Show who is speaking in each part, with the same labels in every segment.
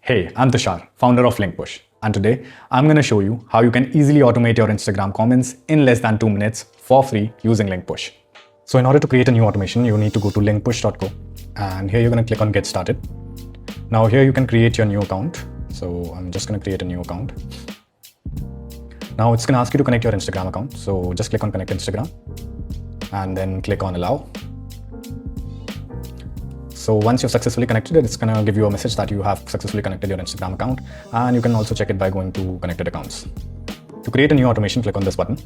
Speaker 1: Hey, I'm Tushar, founder of LinkPush, and today I'm going to show you how you can easily automate your Instagram comments in less than 2 minutes for free using LinkPush. So in order to create a new automation, you need to go to linkpush.co, and here you're going to click on Get Started. Now here you can create your new account. So I'm just going to create a new account. Now it's going to ask you to connect your Instagram account. So just click on Connect Instagram and then click on Allow. So once you've successfully connected it, it's going to give you a message that you have successfully connected your Instagram account, and you can also check it by going to Connected Accounts. To create a new automation, click on this button.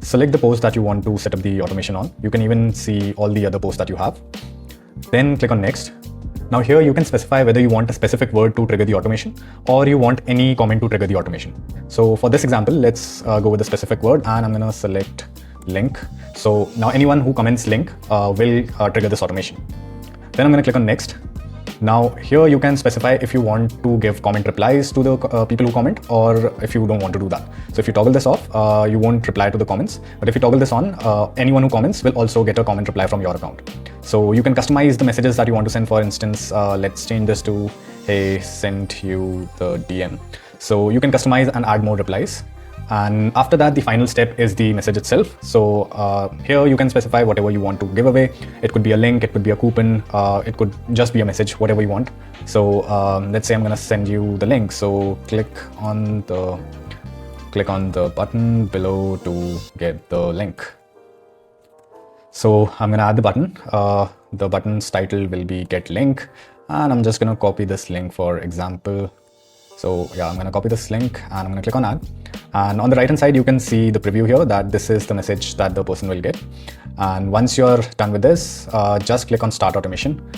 Speaker 1: Select the post that you want to set up the automation on. You can even see all the other posts that you have. Then click on Next. Now here you can specify whether you want a specific word to trigger the automation or you want any comment to trigger the automation. So for this example, let's go with a specific word, and I'm going to select link. So now anyone who comments link will trigger this automation. Then I'm going to click on Next. Now here you can specify if you want to give comment replies to the people who comment, or if you don't want to do that. So if you toggle this off, you won't reply to the comments. But if you toggle this on, anyone who comments will also get a comment reply from your account. So you can customize the messages that you want to send. For instance, let's change this to, hey, sent you the DM. So you can customize and add more replies. And after that, the final step is the message itself. So here you can specify whatever you want to give away. It could be a link, it could be a coupon, it could just be a message, whatever you want. So let's say I'm going to send you the link. So click on the button below to get the link. So I'm going to add the button. The button's title will be Get Link, and I'm just going to copy this link for example. So yeah, I'm going to copy this link and I'm going to click on Add. And on the right hand side, you can see the preview here that this is the message that the person will get. And once you're done with this, just click on Start Automation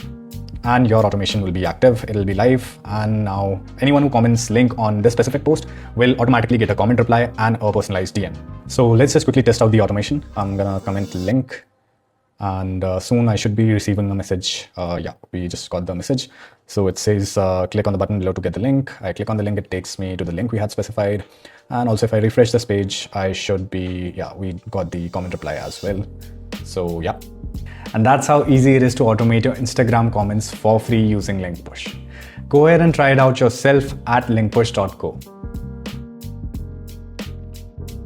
Speaker 1: and your automation will be active. It'll be live. And now anyone who comments link on this specific post will automatically get a comment reply and a personalized DM. So let's just quickly test out the automation. I'm going to comment link. And soon I should be receiving a message. Yeah, we just got the message. So it says click on the button below to get the link. I click on the link, it takes me to the link we had specified. And also if I refresh this page, I should be, yeah, we got the comment reply as well. So yeah. And that's how easy it is to automate your Instagram comments for free using LinkPush. Go ahead and try it out yourself at linkpush.co.